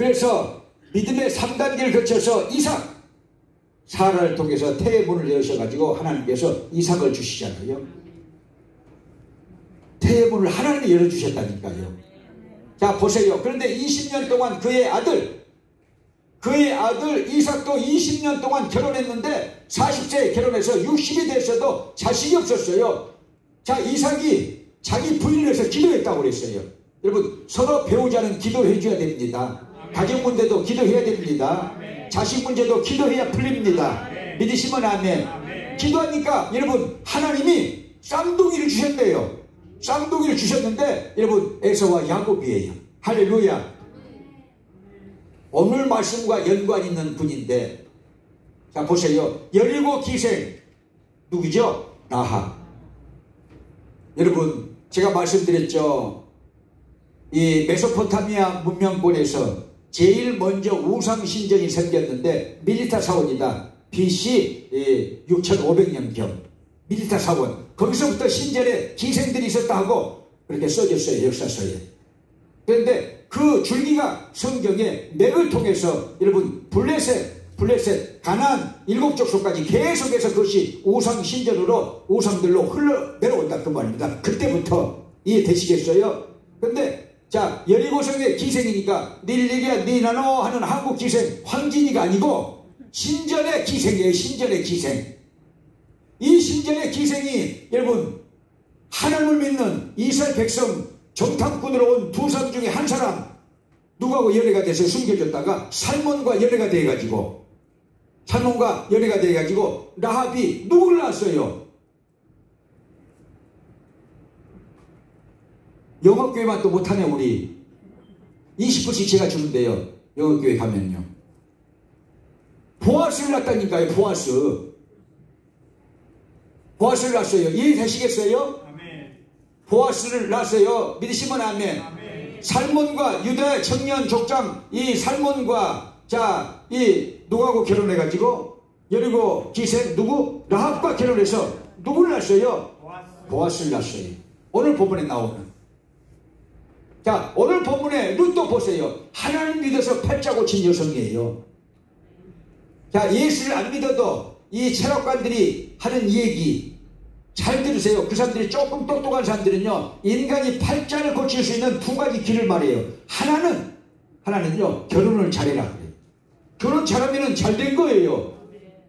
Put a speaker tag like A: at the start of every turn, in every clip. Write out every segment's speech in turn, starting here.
A: 그래서 믿음의 3단계를 거쳐서 이삭, 사라를 통해서 태의 문을 여셔가지고 하나님께서 이삭을 주시잖아요. 태의 문을 하나님이 열어주셨다니까요. 자, 보세요. 그런데 20년 동안 그의 아들 이삭도 20년 동안 결혼했는데 40세에 결혼해서 60이 됐어도 자식이 없었어요. 자, 이삭이 자기 부인을 위해서 기도했다고 그랬어요. 여러분, 서로 배우자는 기도해 줘야 됩니다. 가정 문제도 기도해야 됩니다. 자식 문제도 기도해야 풀립니다. 믿으시면 아멘. 기도하니까 여러분, 하나님이 쌍둥이를 주셨대요. 쌍둥이를 주셨는데 여러분, 에서와 야곱이에요. 할렐루야. 오늘 말씀과 연관 있는 분인데, 자 보세요. 여리고 기생 누구죠? 라합. 여러분, 제가 말씀드렸죠. 이 메소포타미아 문명권에서 제일 먼저 우상신전이 생겼는데 밀리타 사원이다. BC 6500년경 밀리타 사원. 거기서부터 신전에 기생들이 있었다 하고 그렇게 써졌어요. 역사서에. 그런데 그 줄기가 성경에 맥을 통해서 여러분 블레셋, 가나안 7족속까지 계속해서 그것이 우상신전으로 우상들로 흘러 내려온다 그 말입니다. 그때부터 이해되시겠어요? 그런데 자, 여리고성의 기생이니까 닐리리아 니나노 하는 한국 기생 황진이가 아니고 신전의 기생이에요. 신전의 기생. 이 신전의 기생이 여러분, 하나님을 믿는 이스라엘 백성 정탐꾼으로 온 두 사람 중에 한 사람, 누구하고 연애가 돼서 숨겨졌다가 살몬과 연애가 돼가지고 라합이 누구를 낳았어요? 영업교회만 또 못하네. 우리 20불씩 제가 주는데요. 영업교회 가면요. 보아스를 낳았다니까요. 보아스를 낳았어요. 이해되시겠어요? 아멘. 보아스를 낳았어요. 믿으시면 아멘. 아멘. 살몬과 유다 청년 족장, 이 살몬과 자, 이 누구하고 결혼해가지고 여리고 기생 누구? 라합과 결혼해서 누구를 낳았어요? 보아스를 낳았어요. 오늘 본문에 나오는. 자, 오늘 본문에 룻도 보세요. 하나님 믿어서 팔자 고친 여성이에요. 자, 예수를 안 믿어도 이 철학관들이 하는 얘기 잘 들으세요. 그 사람들이 조금 똑똑한 사람들은요, 인간이 팔자를 고칠 수 있는 두 가지 길을 말해요. 하나는요, 결혼을 잘해라 그래요. 결혼 잘하면 잘 된 거예요.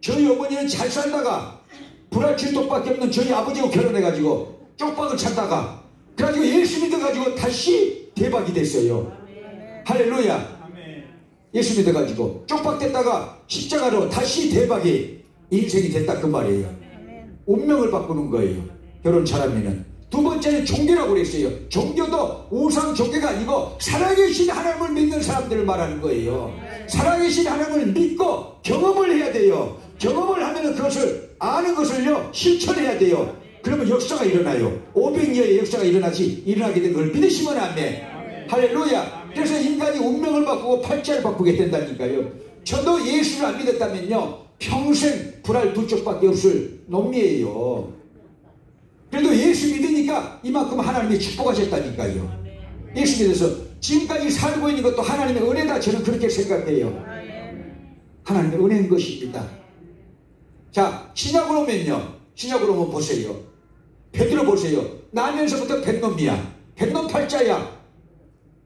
A: 저희 어머니는 잘 살다가 불알칠독밖에 없는 저희 아버지하고 결혼해가지고 쪽박을 찾다가 그래가지고 예수 믿어가지고 다시 대박이 됐어요. 할렐루야. 예수 믿어가지고 쪽박됐다가 십자가로 다시 대박이 인생이 됐다 그 말이에요. 운명을 바꾸는 거예요. 결혼 잘하면은. 두 번째는 종교라고 그랬어요. 종교도 우상 종교가 아니고 살아계신 하나님을 믿는 사람들을 말하는 거예요. 살아계신 하나님을 믿고 경험을 해야 돼요. 경험을 하면은 그것을 아는 것을요 실천해야 돼요. 그러면 역사가 일어나요. 500년의 역사가 일어나게 된 걸 믿으시면 아멘. 할렐루야. 그래서 인간이 운명을 바꾸고 팔자를 바꾸게 된다니까요. 저도 예수를 안 믿었다면요 평생 불알 두 쪽밖에 없을 놈이에요. 그래도 예수 믿으니까 이만큼 하나님이 축복하셨다니까요. 예수 믿어서 지금까지 살고 있는 것도 하나님의 은혜다. 저는 그렇게 생각해요. 하나님의 은혜인 것입니다. 자, 신약으로 오면 보세요. 베드로 보세요. 나면서부터 뱃놈이야. 뱃놈 팔자야.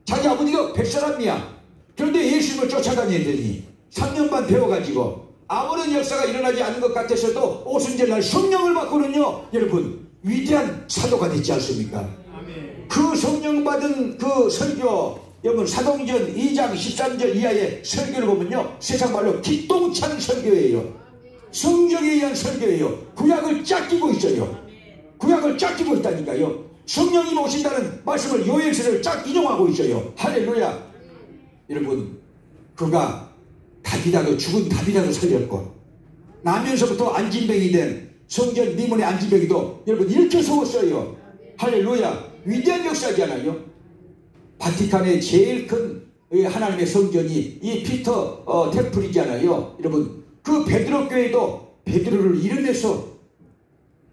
A: 자기 아버지가 뱃사람이야. 그런데 예수님을 쫓아다니더니 3년 반 배워가지고 아무런 역사가 일어나지 않는 것 같아서도 오순절날 성령을 받고는요 여러분 위대한 사도가 됐지 않습니까? 아멘. 그 성령 받은 그 설교 여러분 사도행전 2장 13절 이하의 설교를 보면요 세상 말로 기똥찬 설교예요. 성경에 의한 설교예요. 구약을 쫙 끼고 있어요. 구약을 쫙 끼고 있다니까요. 성령이 오신다는 말씀을 요엘서를 쫙 인용하고 있어요. 할렐루야. 여러분 그가 죽은 다비다도 살렸고 나면서부터 안진뱅이 된 성전 미문의 안진뱅이도 여러분 이렇게 세웠어요. 할렐루야. 위대한 역사잖아요. 바티칸의 제일 큰 하나님의 성전이 이 피터 템플이잖아요. 여러분 그 베드로 교회도 베드로를 이름내서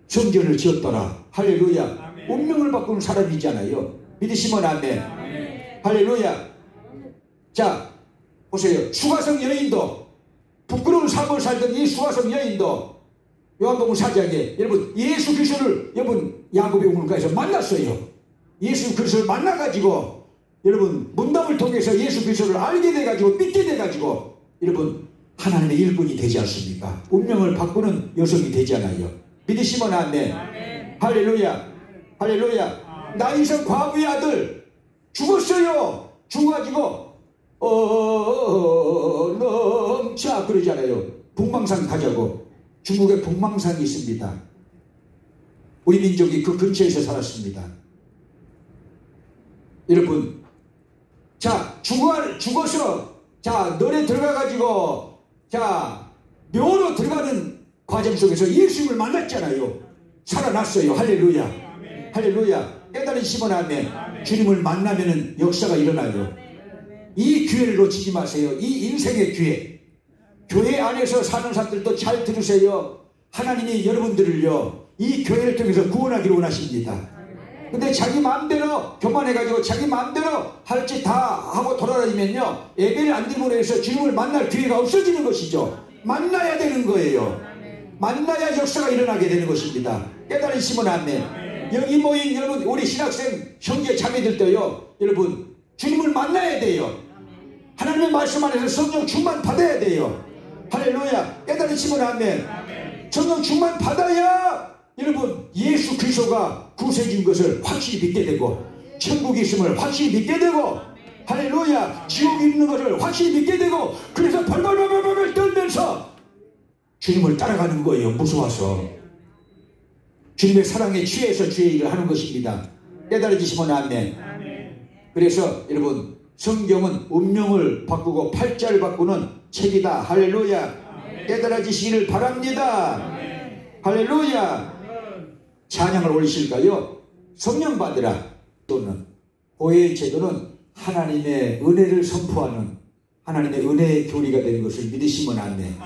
A: 성전을 지었더라. 할렐루야. 아멘. 운명을 바꾸는 사람이잖아요. 믿으시면 아멘. 아멘. 할렐루야. 자, 보세요. 수가성 여인도, 부끄러운 삶을 살던 이 수가성 여인도 요한복음 4장에 여러분 예수 그리스도를 여러분 야곱의 우물가에서 만났어요. 예수 그리스도를 만나가지고 여러분 문답을 통해서 예수 그리스도를 알게 돼가지고 믿게 돼가지고 여러분 하나님의 일꾼이 되지 않습니까? 운명을 바꾸는 여성이 되잖아요. 믿으시면 아멘. 할렐루야. 할렐루야. 나이성 과부의 아들 죽었어요. 죽어가지고 넘자 그러잖아요. 북망산 가자고. 중국에 북망산이 있습니다. 우리 민족이 그 근처에서 살았습니다. 여러분, 자 죽어서 자 널에 들어가가지고 자 묘로 들어가는 과정 속에서 예수님을 만났잖아요. 살아났어요. 할렐루야. 할렐루야. 깨달으시면 아멘. 주님을 만나면은 역사가 일어나요. 이 기회를 놓치지 마세요. 이 인생의 기회. 교회 안에서 사는 사람들도 잘 들으세요. 하나님이 여러분들을요 이 교회를 통해서 구원하기를 원하십니다. 근데 자기 마음대로 교만해가지고 자기 마음대로 할 짓 다 하고 돌아다니면요 예배를 안 드림으로 해서 주님을 만날 기회가 없어지는 것이죠. 만나야 되는 거예요. 만나야 역사가 일어나게 되는 것입니다. 깨달으시면 아멘. 여기 모인 여러분 우리 신학생 형제 자매들도요 여러분 주님을 만나야 돼요. 하나님의 말씀 안에서 성령 충만 받아야 돼요. 할렐루야. 깨달으시면 아멘. 성령 충만 받아야 여러분 예수 그리스도가 구세주인 것을 확실히 믿게 되고 천국이 있음을 확실히 믿게 되고 할렐루야 지옥이 있는 것을 확실히 믿게 되고 그래서 벌벌벌벌 떨면서 주님을 따라가는 거예요. 무서워서 주님의 사랑에 취해서 주의 일을 하는 것입니다. 깨달아지시면 아멘. 그래서 여러분 성경은 운명을 바꾸고 팔자를 바꾸는 책이다. 할렐루야. 깨달아지시기를 바랍니다. 할렐루야. 찬양을 올리실까요? 성령 받으라. 또는 고해의 제도는 하나님의 은혜를 선포하는 하나님의 은혜의 교리가 되는 것을 믿으시면 아멘.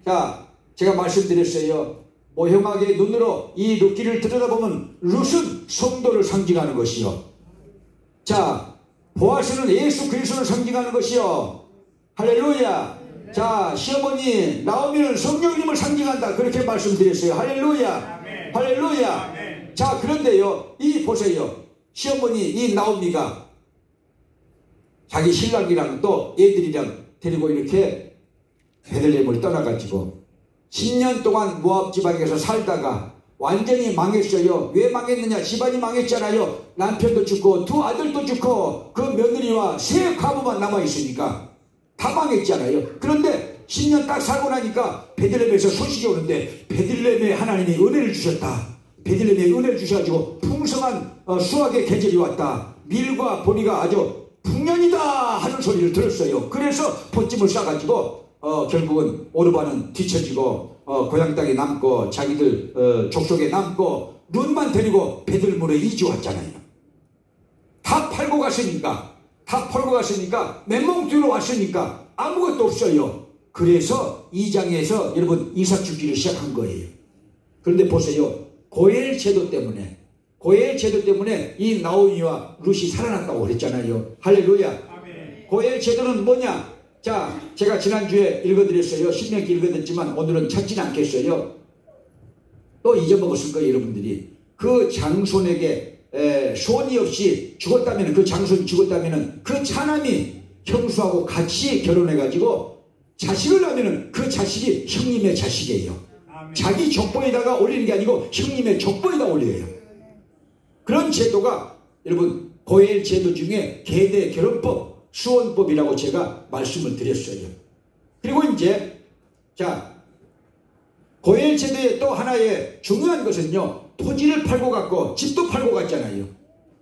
A: 자, 제가 말씀드렸어요. 모형하게 눈으로 이 룻기를 들여다보면 룻은 성도를 상징하는 것이요. 자, 보아스는 예수 그리스도를 상징하는 것이요. 할렐루야. 자, 시어머니 나오미는 성령님을 상징한다. 그렇게 말씀드렸어요. 할렐루야. 할렐루야. 자, 그런데요, 이 보세요. 시어머니 이 나오미가 자기 신랑이랑 또 애들이랑 데리고 이렇게 베들레헴을 떠나가지고 10년 동안 모압 지방에서 살다가 완전히 망했어요. 왜 망했느냐? 집안이 망했잖아요. 남편도 죽고 두 아들도 죽고 그 며느리와 세 과부만 남아있으니까 다 망했잖아요. 그런데 10년 딱 살고 나니까 베들레헴에서 소식이 오는데 베들레헴에 하나님이 은혜를 주셨다. 베들레헴에 은혜를 주셔가지고 풍성한 수확의 계절이 왔다. 밀과 보리가 아주 풍년이다 하는 소리를 들었어요. 그래서 포찜을 싸가지고 결국은 오르반은 뒤처지고 고향 땅에 남고 자기들 족속에 남고 룻만 데리고 베들레헴으로 이주 왔잖아요. 다 팔고 갔으니까 맨몸 뒤로 왔으니까 아무것도 없어요. 그래서 2장에서 여러분 이삭 주기를 시작한 거예요. 그런데 보세요. 고엘 제도 때문에 이 나오미와 룻이 살아났다고 그랬잖아요. 할렐루야. 고엘 제도는 뭐냐? 자, 제가 지난주에 읽어드렸어요. 신명기 읽어드렸지만 오늘은 찾지는 않겠어요. 또 잊어먹었을 거예요. 여러분들이 그 장손에게 소원이 없이 죽었다면 그 장손이 죽었다면 그 차남이 형수하고 같이 결혼해가지고 자식을 낳으면 그 자식이 형님의 자식이에요. 자기 족보에다가 올리는 게 아니고 형님의 족보에다 올려요. 그런 제도가 여러분 고엘 제도 중에 계대 결혼법 수원법이라고 제가 말씀을 드렸어요. 그리고 이제 자 고엘 제도의 또 하나의 중요한 것은요, 토지를 팔고 갔고 집도 팔고 갔잖아요.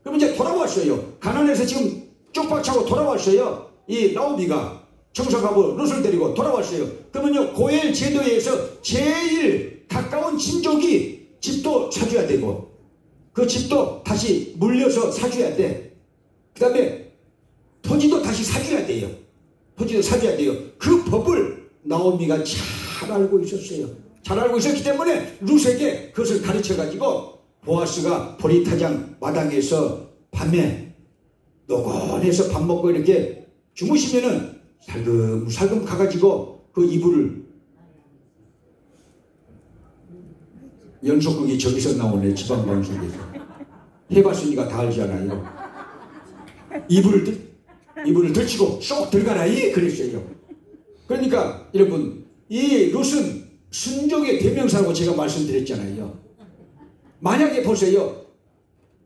A: 그럼 이제 돌아왔어요. 가난해서 지금 쪽박차고 돌아왔어요. 이 나오미가 청소가부 룻을 데리고 돌아왔어요. 그러면요, 고엘 제도에서 제일 가까운 친족이 집도 사줘야 되고 그 집도 다시 물려서 사줘야 돼. 그 다음에 토지도 다시 사줘야 돼요. 토지도 사줘야 돼요. 그 법을 나오미가 잘 알고 있었어요. 잘 알고 있었기 때문에 룻에게 그것을 가르쳐가지고 보아스가 보리타장 마당에서 밤에 노곤해서 밥 먹고 이렇게 주무시면은 살금살금 가가지고 그 이불을, 연속극이 저기서 나오네, 지방방송에서. 해봤으니까 다 알잖아요. 이불을 들치고 쏙 들어가라, 그랬어요. 그러니까 여러분, 이 룻은 순종의 대명사라고 제가 말씀드렸잖아요. 만약에 보세요.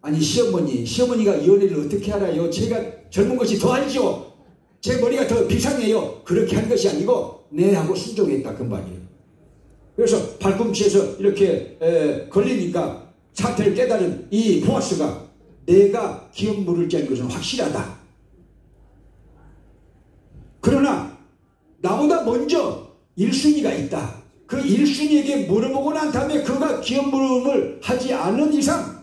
A: 아니, 시어머니가 연애를 어떻게 알아요? 제가 젊은 것이 더 알죠. 제 머리가 더 비상해요. 그렇게 한 것이 아니고 네 하고 순종했다, 그 말이에요. 그래서 발꿈치에서 이렇게 걸리니까 사태를 깨달은 이 보아스가 내가 기업 물을 짜는 것은 확실하다. 그러나 나보다 먼저 1순위가 있다. 그 1순위에게 물어보고 난 다음에 그가 기업 물음을 하지 않는 이상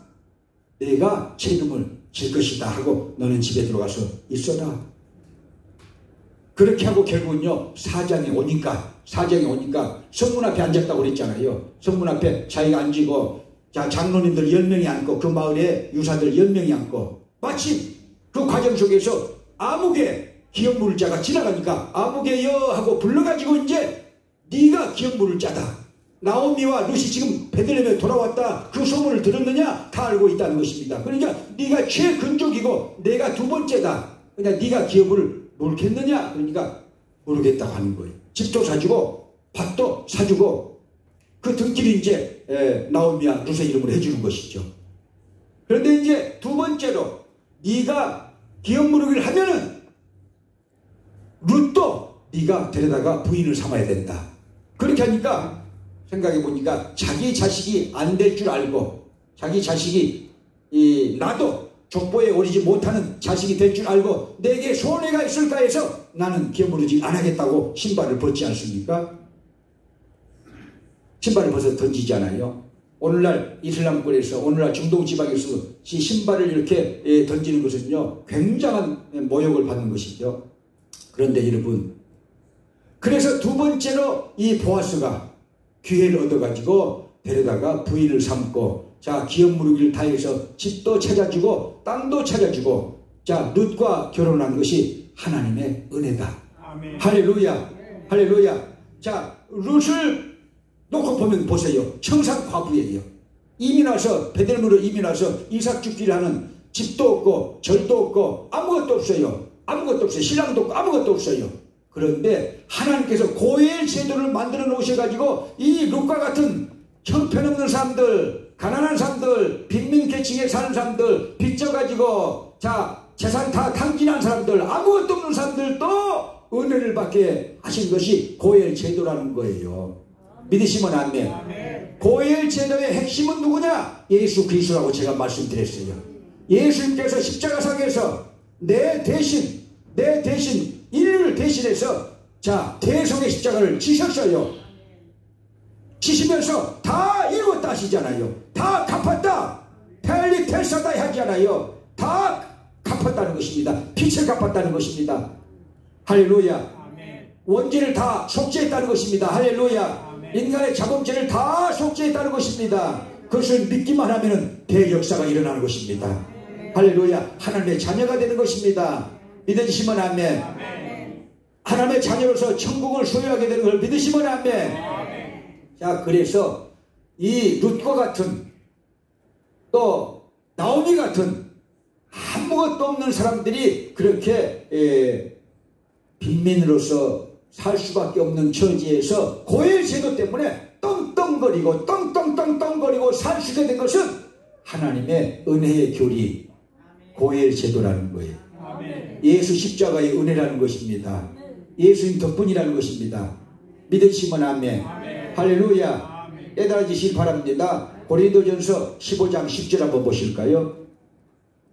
A: 내가 책임을 질 것이다 하고 너는 집에 들어가서 있어라. 그렇게 하고 결국은요, 사장이 오니까 성문 앞에 앉았다고 그랬잖아요. 성문 앞에 자기가 앉고, 자, 장로님들 10명이 앉고, 그 마을에 유사들 10명이 앉고, 마침 그 과정 속에서 아무개 기업 물을 자가 지나가니까 아무개여 하고 불러가지고 이제 네가 기업 물을 자다. 나오미와 룻이 지금 베들레헴에 돌아왔다. 그 소문을 들었느냐? 다 알고 있다는 것입니다. 그러니까 네가 최근족이고 내가 두 번째다. 그러니까 네가 기업을 물겠느냐? 그러니까 모르겠다고 하는 거예요. 집도 사주고 밭도 사주고 그 등기를 이제 나오미와 룻의 이름으로 해주는 것이죠. 그런데 이제 두 번째로 네가 기업 물으기를 하면은 룻도 네가 데려다가 부인을 삼아야 된다. 그렇게 하니까 생각해 보니까 자기 자식이 안 될 줄 알고, 자기 자식이 나도 족보에 오르지 못하는 자식이 될 줄 알고 내게 손해가 있을까 해서 나는 기업 물으지 안 하겠다고 신발을 벗지 않습니까? 신발을 벗어 던지잖아요. 오늘날 이슬람권에서, 오늘날 중동 지방에서 이 신발을 이렇게 던지는 것은요, 굉장한 모욕을 받는 것이죠. 그런데 여러분, 그래서 두 번째로 이 보아스가 기회를 얻어가지고 데려다가 부인을 삼고, 자, 기업 물으기를 다해서 집도 찾아주고 땅도 찾아주고, 자, 룻과 결혼한 것이 하나님의 은혜다. 아멘. 할렐루야. 할렐루야. 자, 룻을 놓고 보면 보세요. 청산 과부예요. 이민 와서, 베들레헴으로 이민 와서 이삭 죽기를 하는, 집도 없고 절도 없고 아무것도 없어요. 아무것도 없어요. 신랑도 없고 아무것도 없어요. 그런데 하나님께서 고엘 제도를 만들어 놓으셔가지고 이 룻과 같은 형편없는 사람들, 가난한 사람들, 빈민계층에 사는 사람들, 빚져가지고 자, 재산 다 탕진한 사람들, 아무것도 없는 사람들도 은혜를 받게 하신 것이 고엘 제도라는 거예요. 믿으시면 아멘. 고엘 제도의 핵심은 누구냐? 예수 그리스도라고 제가 말씀드렸어요. 예수님께서 십자가상에서 내 대신 인류를 대신해서 자, 대속의 십자가를 지셨어요. 지시면서 다 이루었다 하시잖아요. 다 갚았다. 텔리텔사다 하잖아요. 다 갚았다는 것입니다. 빛을 갚았다는 것입니다. 할렐루야. 원죄를 다 속죄했다는 것입니다. 할렐루야. 인간의 자범죄를 다 속죄했다는 것입니다. 그것을 믿기만 하면 대역사가 일어나는 것입니다. 할렐루야. 하나님의 자녀가 되는 것입니다. 믿으시면 아멘. 하나님의 자녀로서 천국을 소유하게 되는 걸 믿으시면 아멘. 자, 그래서 이 룻과 같은, 또 나오미 같은 아무것도 없는 사람들이 그렇게 빈민으로서 살 수밖에 없는 처지에서 고엘 제도 때문에 떵떵거리고 살 수 있게 된 것은 하나님의 은혜의 교리, 고엘 제도라는 거예요. 예수 십자가의 은혜라는 것입니다. 예수님 덕분이라는 것입니다. 믿으시면 아멘. 할렐루야. 깨달아지시기 바랍니다. 고린도전서 15장 10절 한번 보실까요?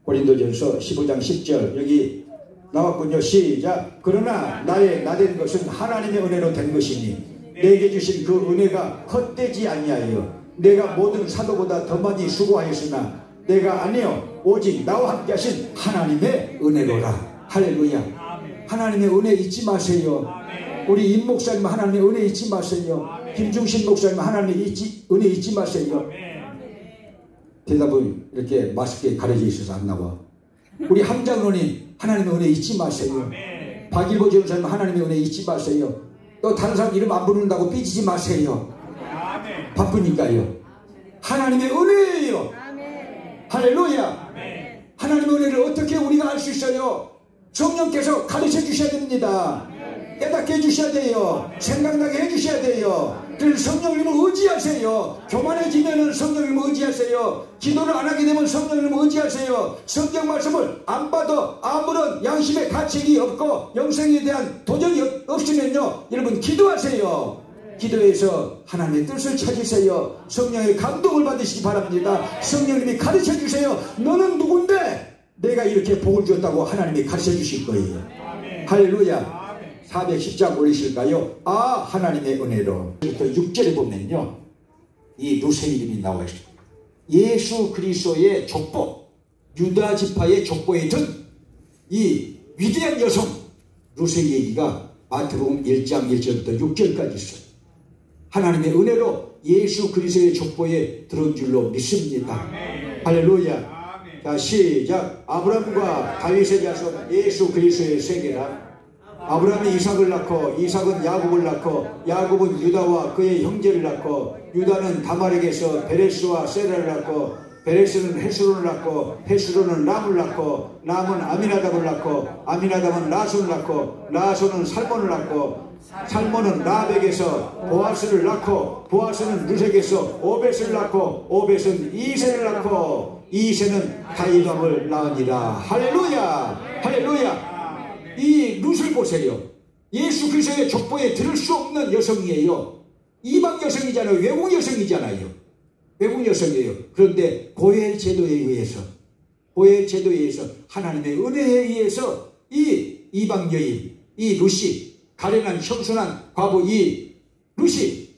A: 고린도전서 15장 10절 여기 나왔군요. 시작. 그러나 나된 것은 하나님의 은혜로 된 것이니 내게 주신 그 은혜가 헛되지 아니하여 내가 모든 사도보다 더 많이 수고하였으나 내가 아니요 오직 나와 함께 하신 하나님의 은혜로라. 할렐루야. 하나님의 은혜 잊지 마세요. 우리 임 목사님 하나님의 은혜 잊지 마세요. 김중신 목사님 하나님의 은혜 잊지 마세요. 대답은 이렇게 맛있게 가려져 있어서 안 나와. 우리 함장로님 하나님의 은혜 잊지 마세요. 박일보 전사님 하나님의 은혜 잊지 마세요. 또 다른 사람 이름 안 부른다고 삐지지 마세요. 바쁘니까요. 하나님의 은혜예요. 할렐루야. 하나님의 은혜를 어떻게 우리가 알 수 있어요? 성령께서 가르쳐 주셔야 됩니다. 깨닫게 해주셔야 돼요. 생각나게 해주셔야 돼요. 그래서 성령님을 의지하세요. 교만해지면 성령님을 의지하세요. 기도를 안 하게 되면 성령님을 의지하세요. 성경 말씀을 안 봐도 아무런 양심의 가책이 없고 영생에 대한 도전이 없으면요, 여러분 기도하세요. 기도해서 하나님의 뜻을 찾으세요. 성령의 감동을 받으시기 바랍니다. 성령님이 가르쳐 주세요. 너는 누군데 내가 이렇게 복을 줬다고 하나님이 가르쳐 주실 거예요. 할렐루야. 410장 올리실까요? 아, 하나님의 은혜로. 6절에 보면요, 이 루세 이름이 나와 있습니다. 예수 그리스도의 족보, 유다 지파의 족보에 든 이 위대한 여성 루세 얘기가 마태복음 1장 1절부터 6절까지 있어요. 하나님의 은혜로 예수 그리스도의 족보에 들은 줄로 믿습니다. 할렐루야. 자, 시작. 아브라함과 다윗의 자손 예수 그리스도의 세계라. 아브라함이 이삭을 낳고 이삭은 야곱을 낳고 야곱은 유다와 그의 형제를 낳고 유다는 다말에게서 베레스와 세라를 낳고 베레스는 헤스론을 낳고 헤스론은 람을 낳고 람은 아미나답을 낳고 아미나답은 라손을 낳고 라손은 살몬을 낳고 살몬은 라벡에서 보아스를 낳고 보아스는 루색에서 오벳을 낳고 오벳은 이세를 낳고 이세는 다윗왕을 낳으니라. 할렐루야. 할렐루야. 이 룻을 보세요. 예수 그리스도의 족보에 들을 수 없는 여성이에요. 이방 여성이잖아요. 외국 여성이잖아요. 외국 여성이에요. 그런데 고엘 제도에 의해서 하나님의 은혜에 의해서 이 이방 여인, 이 룻이, 가련한 청순한 과부 이 룻이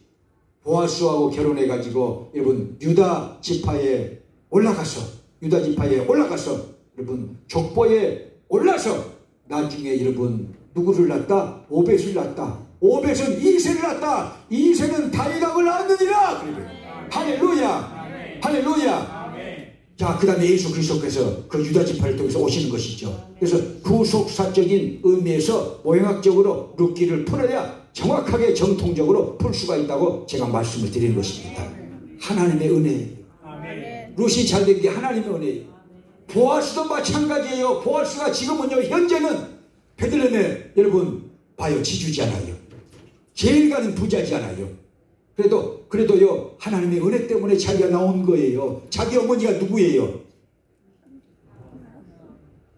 A: 보아스하고 결혼해가지고 여러분 유다 지파에 올라가서 여러분 족보에 올라서 나중에 여러분 누구를 낳았다? 오벳을 낳았다. 오벳은 이세를 낳았다. 이세는 다윗왕을 낳았느니라. 할렐루야. 할렐루야. 자, 그 다음에 예수 그리스도께서 그 유다 지파를 통해서 오시는 것이죠. 그래서 구속사적인 의미에서 모형학적으로 룻기를 풀어야 정확하게 정통적으로 풀 수가 있다고 제가 말씀을 드리는 것입니다. 하나님의 은혜. 룻이 잘된 게 하나님의 은혜예요. 보아스도 마찬가지예요. 보아스가 지금은요, 현재는 베들레헴에 여러분 봐요, 지주잖아요. 제일 가는 부자잖아요. 그래도요, 하나님의 은혜 때문에 자기가 나온 거예요. 자기 어머니가 누구예요?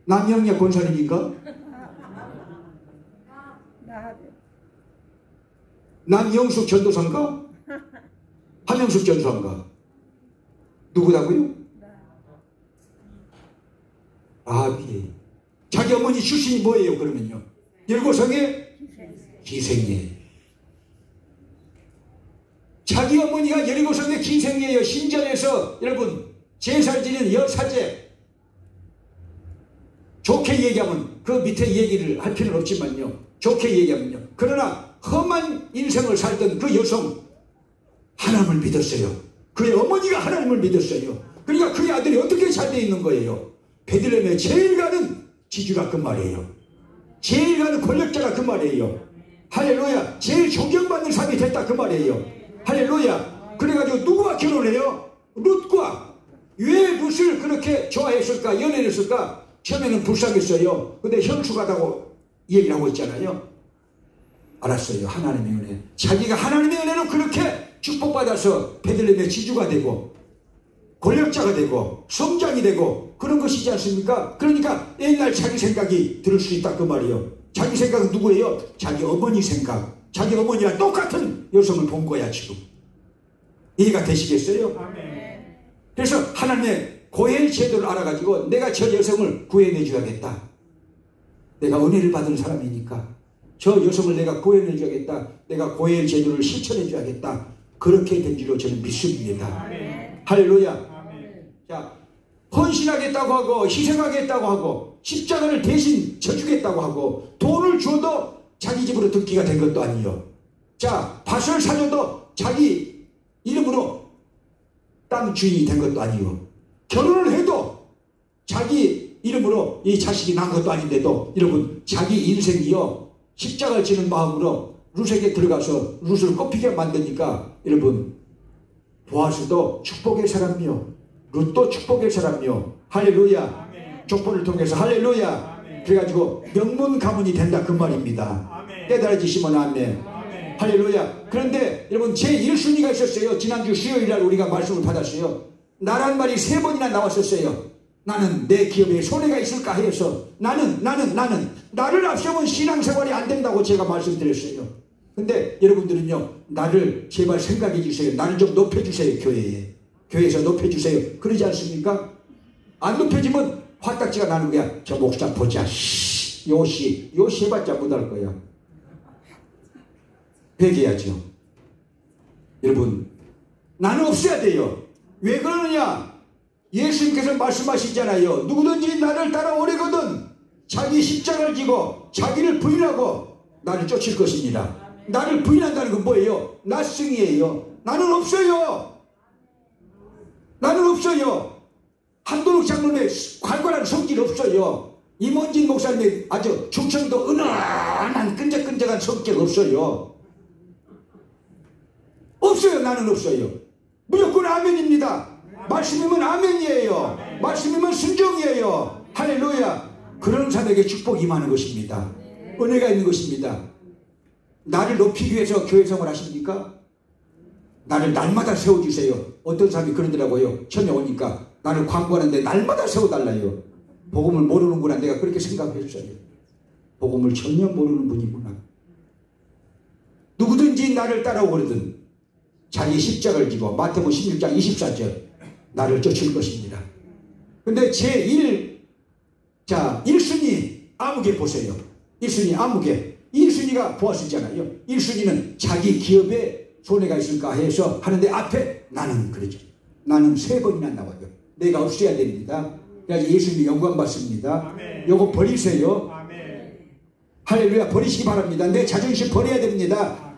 A: 남영야 권사님인가? 남영숙 전도사인가? 한영숙 전도사인가? 누구라고요? 아비예요. 자기 어머니 출신이 뭐예요? 그러면요, 여리고성의 기생이에요. 자기 어머니가 여리고성의 기생이에요. 신전에서 여러분 제사를 지는 여사제. 좋게 얘기하면 그 밑에 얘기를 할 필요는 없지만요, 좋게 얘기하면요, 그러나 험한 인생을 살던 그 여성 하나님을 믿었어요. 그의 어머니가 하나님을 믿었어요. 그러니까 그의 아들이 어떻게 잘 돼 있는 거예요? 베들레헴에 제일 가는 지주가 그 말이에요. 제일 가는 권력자가 그 말이에요. 할렐루야. 제일 존경받는 사람이 됐다 그 말이에요. 할렐루야. 그래가지고 누구와 결혼해요? 룻과. 왜 룻을 그렇게 좋아했을까? 연애했을까? 처음에는 불쌍했어요. 근데 현숙하다고 얘기를 하고 있잖아요. 알았어요. 하나님의 은혜. 자기가 하나님의 은혜로 그렇게 축복받아서 베들레헴의 지주가 되고 권력자가 되고 성장이 되고 그런 것이지 않습니까? 그러니까 옛날 자기 생각이 들을 수 있다 그 말이에요. 자기 생각은 누구예요? 자기 어머니 생각. 자기 어머니랑 똑같은 여성을 본 거야 지금. 이해가 되시겠어요? 아멘. 그래서 하나님의 고엘 제도를 알아가지고 내가 저 여성을 구해내줘야겠다. 내가 은혜를 받은 사람이니까 저 여성을 내가 구해내줘야겠다. 내가 고엘 제도를 실천해줘야겠다. 그렇게 된 줄로 저는 믿습니다. 아멘. 할렐루야. 아멘. 자, 헌신하겠다고 하고 희생하겠다고 하고 십자가를 대신 져주겠다고 하고 돈을 줘도 자기 집으로 듣기가 된 것도 아니요. 자, 밭을 사줘도 자기 이름으로 땅 주인이 된 것도 아니요. 결혼을 해도 자기 이름으로 이 자식이 난 것도 아닌데도 여러분 자기 인생이요 십자가를 지는 마음으로 룻에게 들어가서 룻을 꼽히게 만드니까 여러분 보아스도 축복의 사람이요 룻도 축복의 사람이요 할렐루야 아멘. 족보를 통해서 할렐루야 아멘. 그래가지고 명문 가문이 된다 그 말입니다. 아멘. 깨달아지시면 아멘. 아멘. 할렐루야. 그런데 여러분 제1순위가 있었어요. 지난주 수요일날 우리가 말씀을 받았어요. 나란 말이 3번이나 나왔었어요. 나는 내 기업에 손해가 있을까 해서 나는 나를 앞세우면 신앙생활이 안 된다고 제가 말씀드렸어요. 근데 여러분들은요 나를 제발 생각해 주세요. 나를 좀 높여주세요. 교회에서 높여주세요. 그러지 않습니까? 안 높여지면 화딱지가 나는 거야. 저 목사 보자. 요시 해봤자 못할 거야. 회개해야죠. 여러분 나는 없어야 돼요. 왜 그러느냐? 예수님께서 말씀하시잖아요. 누구든지 나를 따라오려거든 자기 십자가를 지고 자기를 부인하고 나를 쫓을 것입니다. 나를 부인한다는 건 뭐예요? 나승이에요. 나는 없어요. 한도록 장로의 관관한 성질 없어요. 임원진 목사님의 아주 충청도 은은한 끈적끈적한 성격 없어요. 나는 없어요. 무조건 아멘입니다. 말씀이면 아멘이에요. 말씀이면 순종이에요. 할렐루야. 그런 사람에게 축복이 임하는 것입니다. 은혜가 있는 것입니다. 나를 높이기 위해서 교회 생활 하십니까? 나를 날마다 세워주세요. 어떤 사람이 그러더라고요. 처음에 오니까 나를 광고하는데 날마다 세워달라요. 복음을 모르는구나. 내가 그렇게 생각했어요. 복음을 전혀 모르는 분이구나. 누구든지 나를 따라오거든 자기 십자가를 지고 마태복음 16장 24절 나를 쫓을 것입니다. 근데 제1순위 아무개 보세요. 1순위 아무개. 1순위가 보았었잖아요. 1순위는 자기 기업에 손해가 있을까 해서 하는데 앞에 나는 그러죠. 나는 3번이나 나와요. 내가 없어야 됩니다. 그래서 예수님이 영광 받습니다. 요거 버리세요. 아멘. 할렐루야. 버리시기 바랍니다. 내 자존심 버려야 됩니다.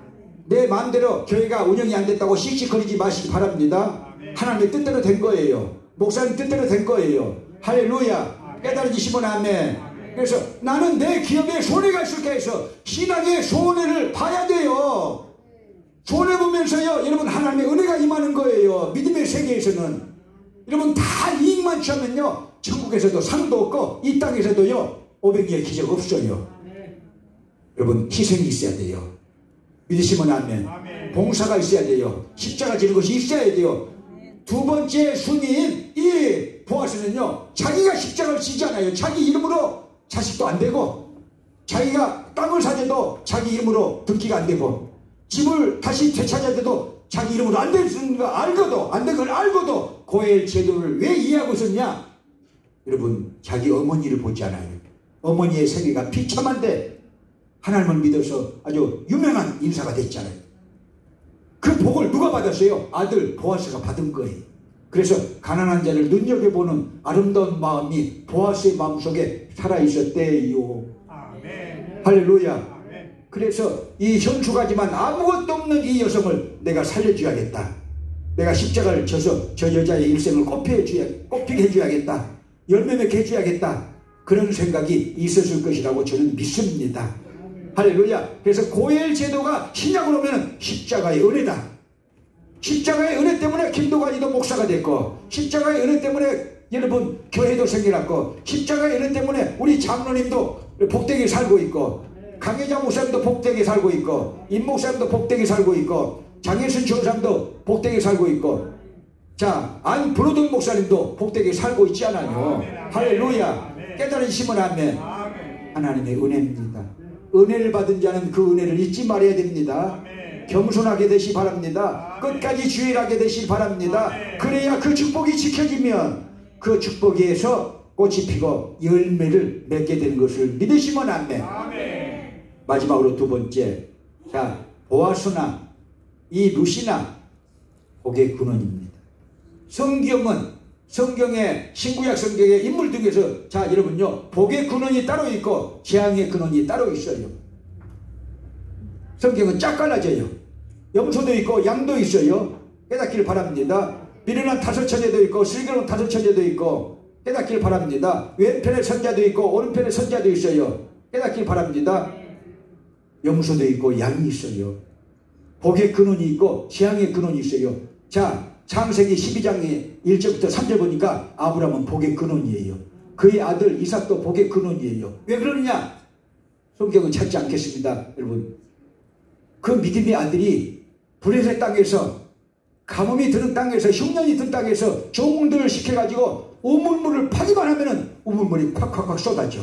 A: 내 마음대로 교회가 운영이 안 됐다고 씩씩거리지 마시기 바랍니다. 아멘. 하나님의 뜻대로 된 거예요. 목사님 뜻대로 된 거예요. 할렐루야. 깨달으시면 아멘. 그래서 나는 내 기업에 손해가 있을까 해서 신앙의 손해를 봐야 돼요. 손해보면서요 여러분 하나님의 은혜가 임하는 거예요. 믿음의 세계에서는 여러분 다 이익만 취하면요 천국에서도 상도 없고 이 땅에서도요 500리의 기적 없어요. 여러분 희생이 있어야 돼요. 믿으시면 아멘. 봉사가 있어야 돼요. 십자가 지는 것이 있어야 돼요. 두 번째 순위인 이 보아스는요 자기가 십자가를 지잖아요. 자기 이름으로 자식도 안 되고 자기가 땅을 사줘도 자기 이름으로 등기가 안 되고 집을 다시 되찾아야 돼도 자기 이름으로 안 되는 거 알고도 안 된 걸 알고도 고엘 제도를 왜 이해하고 있었냐? 여러분 자기 어머니를 보지 않아요. 어머니의 생애가 비참한데 하나님을 믿어서 아주 유명한 인사가 됐잖아요. 그 복을 누가 받았어요? 아들 보아스가 받은 거예요. 그래서 가난한 자를 눈여겨보는 아름다운 마음이 보아스의 마음속에 살아있었대요. 아멘. 할렐루야. 아멘. 그래서 이 현수가지만 아무것도 없는 이 여성을 내가 살려줘야겠다. 내가 십자가를 져서 저 여자의 일생을 꽃피게 해줘야겠다. 열매 맺게 해줘야겠다. 그런 생각이 있었을 것이라고 저는 믿습니다. 할렐루야. 그래서 고엘 제도가 신약으로 오면 십자가의 은혜다. 십자가의 은혜 때문에 김도관이도 목사가 됐고 십자가의 은혜 때문에 여러분 교회도 생겨났고 십자가의 은혜 때문에 우리 장로님도 복되게 살고 있고 강혜자 목사님도 복되게 살고 있고 임 목사님도 복되게 살고 있고 장혜순 총사님도 복되게 살고 있고 자 안 브로동 목사님도 복되게 살고 있지 않아요. 할렐루야. 깨달으시면 아멘. 하나님의 은혜입니다. 은혜를 받은 자는 그 은혜를 잊지 말아야 됩니다. 겸손하게 되시 바랍니다. 끝까지 주일하게 되시 바랍니다. 그래야 그 축복이 지켜지면 그 축복에서 꽃이 피고 열매를 맺게 되는 것을 믿으시면 아멘. 마지막으로 두 번째, 자 보아스나 이 룻이나 복의 근원입니다. 성경의 신구약 성경의 인물 중에서 자 여러분요 복의 근원이 따로 있고 재앙의 근원이 따로 있어요. 성경은 쫙 갈라져요. 염소도 있고 양도 있어요. 깨닫기를 바랍니다. 미련한 5 처제도 있고 슬기로운 5 처제도 있고 깨닫길 바랍니다. 왼편에 선자도 있고 오른편에 선자도 있어요. 깨닫길 바랍니다. 염소도 있고 양이 있어요. 복의 근원이 있고 재앙의 근원이 있어요. 자, 창세기 12장의 1절부터 3절 보니까 아브라함은 복의 근원이에요. 그의 아들 이삭도 복의 근원이에요. 왜 그러느냐? 성경은 찾지 않겠습니다. 여러분, 그 믿음의 아들이 블레셋 땅에서, 가뭄이 드는 땅에서, 흉년이 든 땅에서 종들을 시켜가지고 우물물을 파기만 하면은 우물물이 콱콱콱 쏟아져.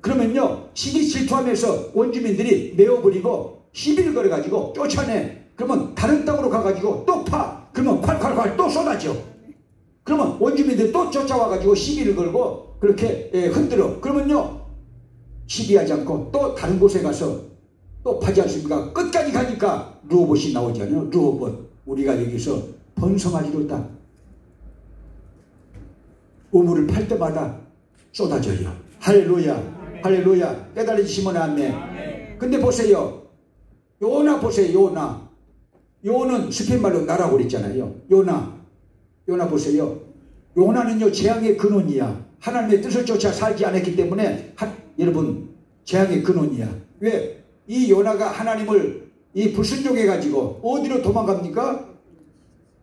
A: 그러면요, 시기 질투하면서 원주민들이 메워버리고 시비를 걸어가지고 쫓아내. 그러면 다른 땅으로 가가지고 또 파. 그러면 콸콸콸 또 쏟아져. 그러면 원주민들이 또 쫓아와가지고 시비를 걸고 그렇게 흔들어. 그러면요, 시비하지 않고 또 다른 곳에 가서 또 파지 않습니까? 끝까지 가니까 르호봇이 나오잖아요. 르호봇. 우리가 여기서 번성하기로다. 우물을 팔 때마다 쏟아져요. 할렐루야. 할렐루야. 깨달으시면 아멘. 근데 보세요. 요나 보세요. 요나. 요는 스페인말로 나라고 그랬잖아요. 요나 보세요. 요나는요, 재앙의 근원이야. 하나님의 뜻을 쫓아 살지 않았기 때문에 여러분, 재앙의 근원이야. 왜? 이 요나가 하나님을 불순종해가지고 어디로 도망갑니까?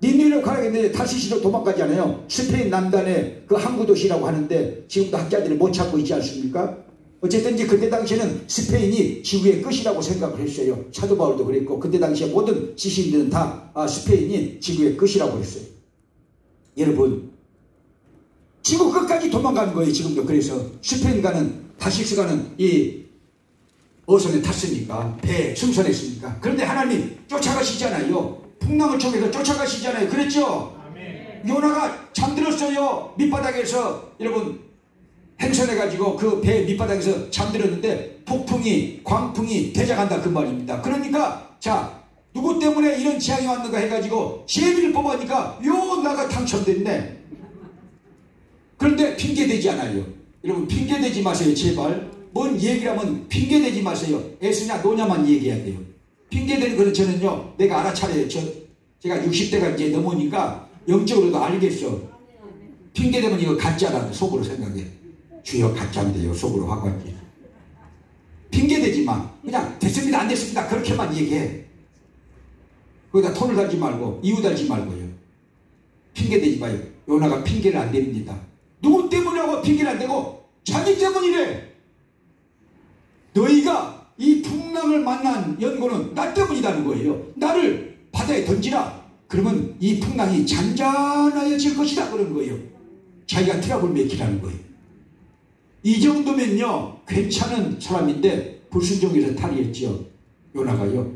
A: 니느웨로 가야겠는데 타시시로 도망가잖아요. 스페인 남단의 그 항구 도시라고 하는데 지금도 학자들이 못 찾고 있지 않습니까? 어쨌든지 그때 당시에는 스페인이 지구의 끝이라고 생각을 했어요. 사도 바울도 그랬고, 그때 당시에 모든 지식인들은 다 스페인이 지구의 끝이라고 했어요. 여러분, 지구 끝까지 도망가는 거예요. 지금도. 그래서 스페인 가는, 다시스 가는 이 어선에 탔으니까, 배에 승선했으니까. 그런데 하나님이 쫓아가시잖아요. 풍랑을 통해서 쫓아가시잖아요. 그랬죠? 아멘. 요나가 잠들었어요. 밑바닥에서. 여러분, 행선해가지고 그 배 밑바닥에서 잠들었는데 폭풍이, 광풍이 대작한다 그 말입니다. 그러니까 자, 누구 때문에 이런 재앙이 왔는가 해가지고 제비를 뽑아니까 요나가 당첨됐네. 그런데 핑계대지 않아요. 여러분, 핑계대지 마세요. 제발. 뭔 얘기를 하면 핑계대지 마세요. 애쓰냐 노냐만 얘기해야 돼요. 핑계대는 거는 저는요, 내가 알아차려요. 제가 60대가 이제 넘으니까 영적으로도 알겠어. 핑계대면 이거 가짜라고 속으로 생각해. 주여 가짜인데요. 속으로 하고 할게. 핑계대지 마. 그냥 됐습니다 안 됐습니다 그렇게만 얘기해. 거기다 톤을 달지 말고 이유 달지 말고요. 핑계대지 마요. 요나가 핑계를 안 댑니다. 누구 때문이라고 핑계를 안 대고 자기 때문이래. 너희가 이 풍랑을 만난 연고는 나 때문이라는 거예요. 나를 바다에 던지라. 그러면 이 풍랑이 잔잔하여질 것이다 그런 거예요. 자기가 트러블 메이키라는 거예요. 이 정도면요, 괜찮은 사람인데 불순종해서 탈의했죠. 요나가요.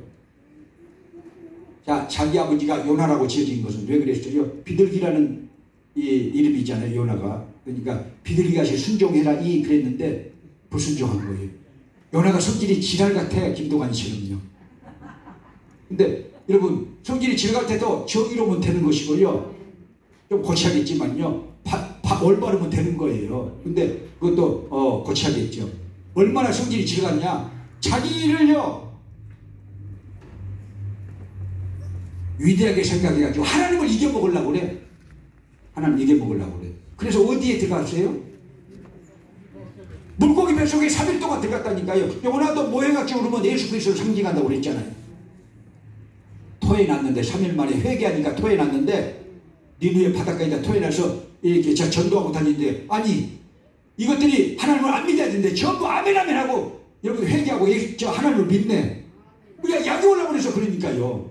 A: 자, 자기 아버지가 요나라고 지어진 것은 왜 그랬어요? 비둘기라는 이 이름이잖아요. 요나가. 그러니까 비둘기가 순종해라 그랬는데 불순종한 거예요. 요나가 성질이 지랄 같아. 김동완처럼요. 근데 여러분, 성질이 지랄 같아도 정의로우면 되는 것이고요. 좀 고쳐야겠지만요. 올바르면 되는 거예요. 근데 그것도 고쳐야겠죠. 얼마나 성질이 지랄 같냐. 자기를요 위대하게 생각해가지고 하나님을 이겨먹으려고 그래. 하나님 이겨먹으려고 그래. 그래서 어디에 들어갔어요? 물고기 뱃속에 3일 동안 들어갔다니까요. 요나도 모해같이 오르면 예수 그리스도를 상징한다고 그랬잖아요. 토해놨는데 3일 만에 회개하니까 토해놨는데 니누의 바닷가에다 토해놔서 이렇게 전도하고 다니는데, 아니 이것들이 하나님을 안 믿어야 되는데 전부 아멘 아멘 하고 여러분 회개하고 하나님을 믿네. 우리가 약이 올라고 해서 그러니까요.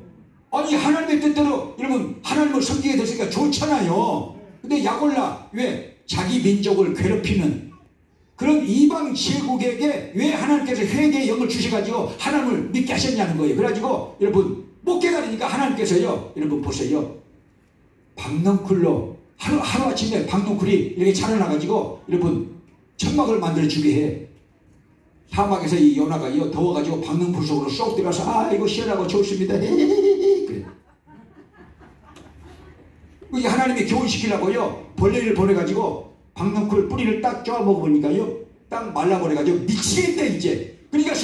A: 아니 하나님의 뜻대로 여러분 하나님을 섬기게 됐으니까 좋잖아요. 근데 약 올라. 왜? 자기 민족을 괴롭히는 그런 이방 제국에게 왜 하나님께서 회개의 영을 주셔가지고 하나님을 믿게 하셨냐는 거예요. 그래가지고 여러분 못 깨달으니까 하나님께서요, 여러분 보세요, 박넝쿨로 하루아침에 박넝쿨이 이렇게 자라나가지고 여러분 천막을 만들어주게 해. 사막에서 이 요나가요 더워가지고 박넝쿨 속으로 쏙 들어가서 아이고 시원하고 좋습니다 그래. 그게 하나님이 교훈시키려고요 벌레를 보내가지고 박넝쿨 뿌리를 딱 쪼아 먹어보니까요 딱 말라버려가지고 미치겠네 이제. 그러니까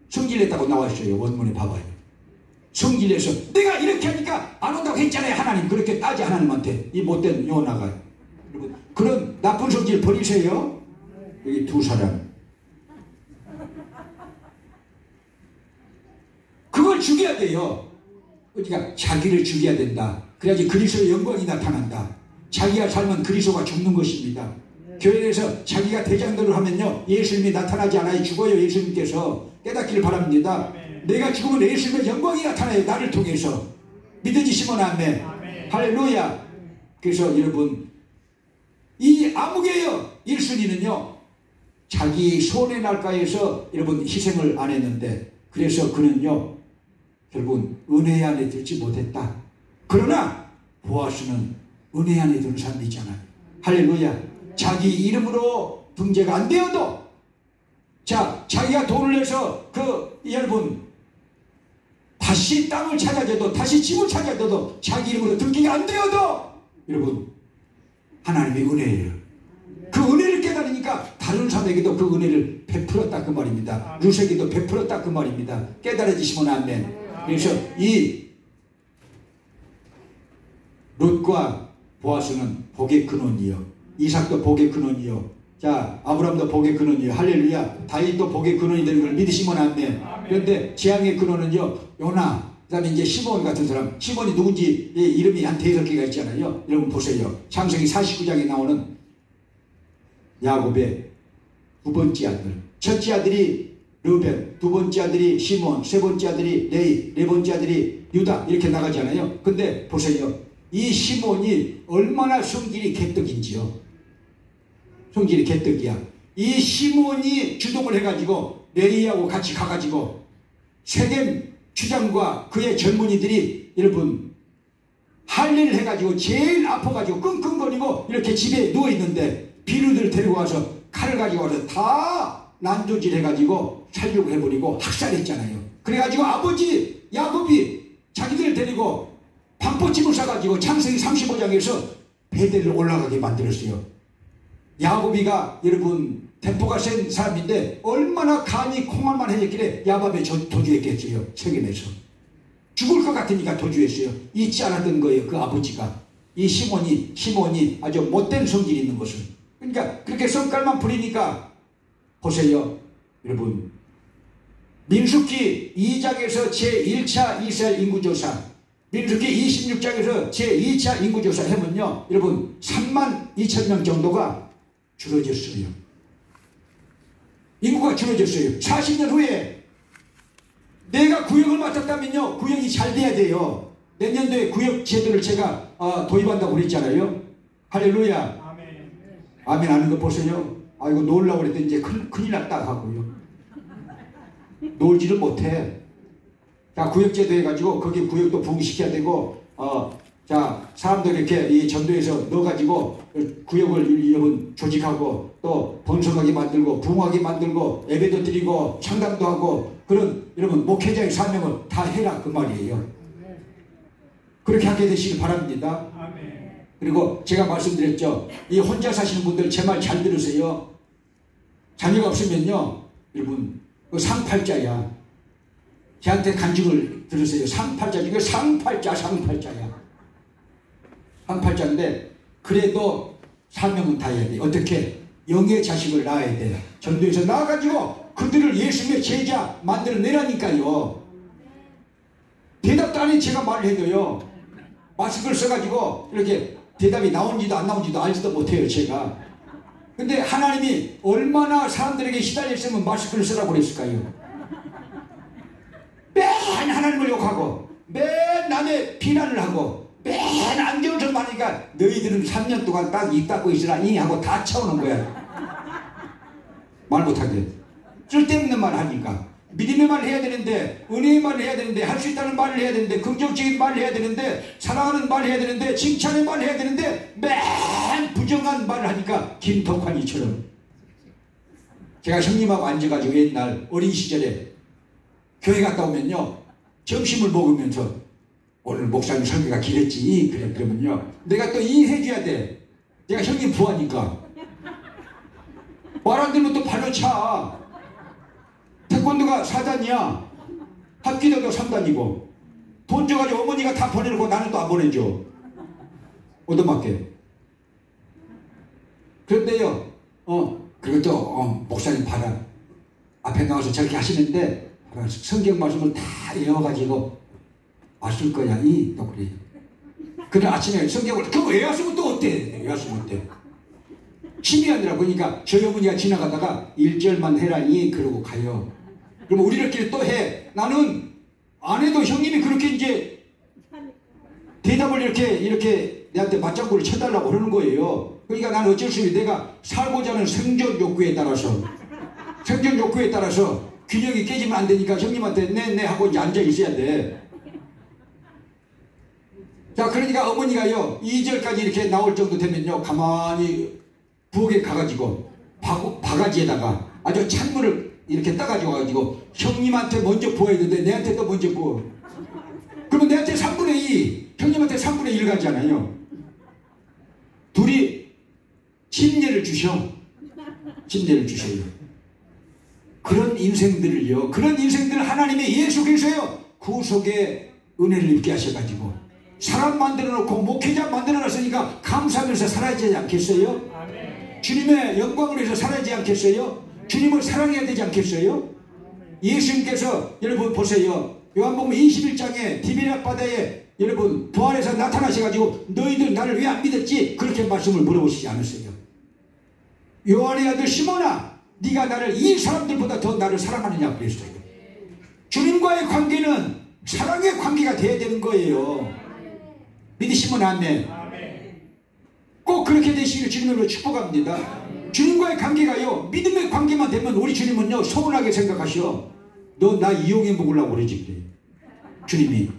A: 성질냈다고 나와있어요. 원문에 봐봐요. 성질내서 내가 이렇게 하니까 안 온다고 했잖아요 하나님. 그렇게 따지 하나님한테 이 못된 요나가. 여러분, 그런 나쁜 성질 버리세요. 여기 두 사람. 그걸 죽여야 돼요. 그러니까 자기를 죽여야 된다. 그래야지 그리스도의 영광이 나타난다. 자기가 살면 그리스도가 죽는 것입니다. 교회에서 자기가 대장들을 하면요, 예수님이 나타나지 않아요. 죽어요. 예수님께서 깨닫기를 바랍니다. 내가 죽으면 예수님의 영광이 나타나요. 나를 통해서. 믿어지시면 아멘. 할렐루야. 그래서 여러분, 이 암흑의 1순위는요 자기 손해 날까에서 여러분 희생을 안 했는데, 그래서 그는요 결국은 은혜 안에 들지 못했다. 그러나 보아스는 은혜 안에 드는 사람이잖아요. 할렐루야. 자기 이름으로 등재가 안 되어도, 자, 자기가 돈을 내서 여러분 다시 땅을 찾아줘도, 다시 집을 찾아줘도 자기 이름으로 등기가 안 되어도, 여러분 하나님의 은혜예요. 그 은혜를 깨달으니까 다른 사람에게도 그 은혜를 베풀었다 그 말입니다. 루세에게도 베풀었다 그 말입니다. 깨달아지시면 아멘. 그래서 이 롯과 보아스는 복의 근원이요, 이삭도 복의 근원이요, 자, 아브라함도 복의 근원이요, 할렐루야. 다윗도 복의 근원이 되는 걸 믿으시면 아멘. 그런데 재앙의 근원은요 요나, 그 다음에 이제 시몬 같은 사람. 시몬이 누군지 이름이 한 5개가 있잖아요. 여러분 보세요. 창세기 49장에 나오는 야곱의 두 번째 아들, 첫째 아들이 르벤, 두 번째 아들이 시몬, 세 번째 아들이 레위, 네 번째 아들이 유다, 이렇게 나가잖아요. 근데 보세요. 이 시몬이 얼마나 성질이 개떡인지요. 성질이 개떡이야. 이 시몬이 주동을 해가지고 레위하고 같이 가가지고 세겜 주장과 그의 젊은이들이 여러분 할례를 해가지고 제일 아파가지고 끙끙거리고 이렇게 집에 누워있는데, 비루들 데리고 와서 칼을 가지고 와서 다 난조질 해가지고 살려고 해버리고 학살했잖아요. 그래가지고 아버지 야곱이 자기들 데리고 방포집을 사가지고 창세기 35장에서 베델을 올라가게 만들었어요. 야곱이가 여러분 대포가 센 사람인데 얼마나 감히 콩알만 해졌길래 야밤에 도주했겠어요. 세겜에서 죽을 것 같으니까 도주했어요. 잊지 않았던 거예요. 그 아버지가. 이 시몬이 아주 못된 성질이 있는 것을. 그러니까 그렇게 성깔만 부리니까 보세요. 여러분, 민수기 2장에서 제1차 이스라엘 인구조사, 민수기 26장에서 제2차 인구조사 해면요 여러분 32,000명 정도가 줄어졌어요. 인구가 줄어졌어요. 40년 후에 내가 구역을 맡았다면요 구역이 잘 돼야 돼요. 내년도에 구역 제도를 제가 도입한다고 그랬잖아요. 할렐루야. 아멘 하는 거 보세요. 아이고 놀라고 그랬더니 이제 큰일 났다 하고요. 놀지를 못해. 자, 구역제도 해가지고 거기 구역도 부흥시켜야 되고, 자, 사람들 이렇게 이 전도에서 넣어가지고 구역을 여러분 조직하고 또 번성하게 만들고 부흥하게 만들고 예배도 드리고 창담도 하고 그런 여러분 목회자의 사명을 다 해라 그 말이에요. 그렇게 하게 되시길 바랍니다. 그리고 제가 말씀드렸죠. 이 혼자 사시는 분들 제 말 잘 들으세요. 자녀가 없으면요 여러분 그 상팔자야. 걔한테 간증을 들으세요. 상팔자 중에 상팔자야. 상팔자인데 그래도 사명은 다 해야 돼. 어떻게? 영의 자식을 낳아야 돼. 전도에서 나와가지고 그들을 예수님의 제자 만들어내라니까요. 대답도 안 해. 제가 말을 해도요 마스크를 써가지고 이렇게 대답이 나온지도 안 나온지도 알지도 못해요 제가. 근데 하나님이 얼마나 사람들에게 시달렸으면 마스크를 쓰라고 그랬을까요? 맨 하나님을 욕하고 맨 남의 비난을 하고 맨 안 좋은 소리 하니까 너희들은 3년 동안 딱 입 닫고 있으라니 하고 다 채우는 거야. 말 못하게 쓸데없는 말 하니까. 믿음의 말을 해야 되는데, 은혜의 말을 해야 되는데, 할 수 있다는 말을 해야 되는데, 긍정적인 말을 해야 되는데, 사랑하는 말을 해야 되는데, 칭찬의 말을 해야 되는데 맨 부정한 말을 하니까 김덕환이처럼. 제가 형님하고 앉아가지고 옛날 어린 시절에 교회 갔다 오면요 점심을 먹으면서 오늘 목사님 설교가 길었지 그러면요 내가 또 이해해줘야 돼. 내가 형님 부하니까 말 안 들으면 또 발로 차. 태권도가 4단이야. 합기도도 3단이고 돈 줘가지고 어머니가 다 보내놓고 나는 또 안 보내줘. 얻어맞게. 그런데요, 그것도, 목사님 봐라. 앞에 나와서 저렇게 하시는데, 성경 말씀을 다 외워가지고 왔을 거야. 또 그래요. 그날 아침에 성경을, 그거 외웠으면 또 어때? 외웠으면 어때? 힘이 안 들어. 그러니까 저희 어머니가 지나가다가 1절만 해라. 그러고 가요. 그러면 우리들끼리 또 해. 나는 안 해도 형님이 그렇게 이제 대답을 이렇게 내한테 맞장구를 쳐달라고 그러는 거예요. 그러니까 나는 어쩔 수 없이 내가 살고자 하는 생존 욕구에 따라서 균형이 깨지면 안 되니까 형님한테 네 하고 이제 앉아 있어야 돼. 자, 그러니까 어머니가요, 2절까지 이렇게 나올 정도 되면요, 가만히 부엌에 가가지고 바가지에다가 아주 찬물을 이렇게 따가지고 형님한테 먼저 부어야 되는데 내한테 또 먼저 부어. 그러면 내한테 3분의 2, 형님한테 3분의 1 가잖아요. 둘이 침례를 주셔요. 그런 인생들을 하나님의 예수 그리스도요 구속의 은혜를 입게 하셔가지고 사람 만들어놓고 목회자 만들어놨으니까 감사하면서 살아야지 않겠어요? 아멘. 주님의 영광을 위해서 살아야지 않겠어요? 주님을 사랑해야 되지 않겠어요? 예수님께서 여러분 보세요. 요한복음 21장에 디베랴 바다에 여러분 부활해서 나타나셔가지고 너희들 나를 왜 안 믿었지? 그렇게 말씀을 물어보시지 않았어요. 요한의 아들 시몬아, 네가 나를 이 사람들보다 더 나를 사랑하느냐 그랬어요. 주님과의 관계는 사랑의 관계가 돼야 되는 거예요. 믿으시면 아멘. 꼭 그렇게 되시기를 주님으로 축복합니다. 주님과의 관계가요, 믿음의 관계만 되면 우리 주님은요 서운하게 생각하셔. 너 나 이용해 먹으려고 그러지 그래. 주님이.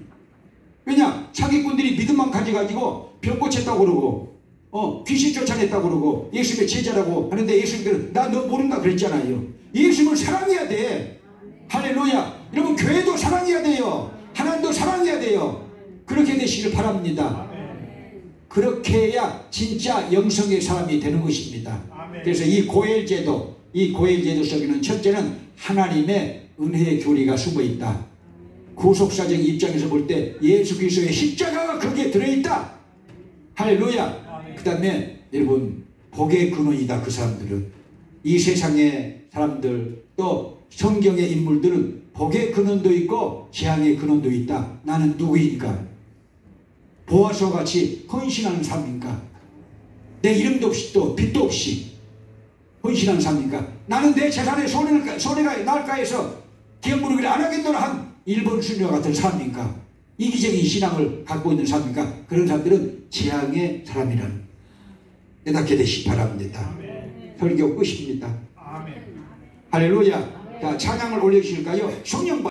A: 왜냐? 사기꾼들이 믿음만 가져가지고 병 고쳤다고 그러고 귀신 쫓아냈다고 그러고 예수님의 제자라고 하는데 예수님들은 나 너 모른다 그랬잖아요. 예수님을 사랑해야 돼. 할렐루야. 여러분 교회도 사랑해야 돼요. 하나님도 사랑해야 돼요. 그렇게 되시길 바랍니다. 그렇게 해야 진짜 영성의 사람이 되는 것입니다. 그래서 이 고엘제도 속에는 첫째는 하나님의 은혜의 교리가 숨어있다. 구속사적 입장에서 볼 때 예수 그리스도의 십자가가 거기에 들어있다. 할렐루야. 그 다음에 여러분 복의 근원이다. 그 사람들은 이 세상의 사람들 또 성경의 인물들은 복의 근원도 있고 재앙의 근원도 있다. 나는 누구인가? 보아서 같이 헌신하는 삶인가? 내 이름도 없이 또 빛도 없이 헌신하는 삶인가? 나는 내 재산에 손해가 날까 해서 기업무르기를 안 하겠노라 한 1번 순위와 같은 삶인가? 이기적인 신앙을 갖고 있는 삶인가? 그런 사람들은 재앙의 사람이라는 깨닫게 되시기 바랍니다. 설교 끝입니다. 할렐루야. 자, 찬양을 올려주실까요? 성령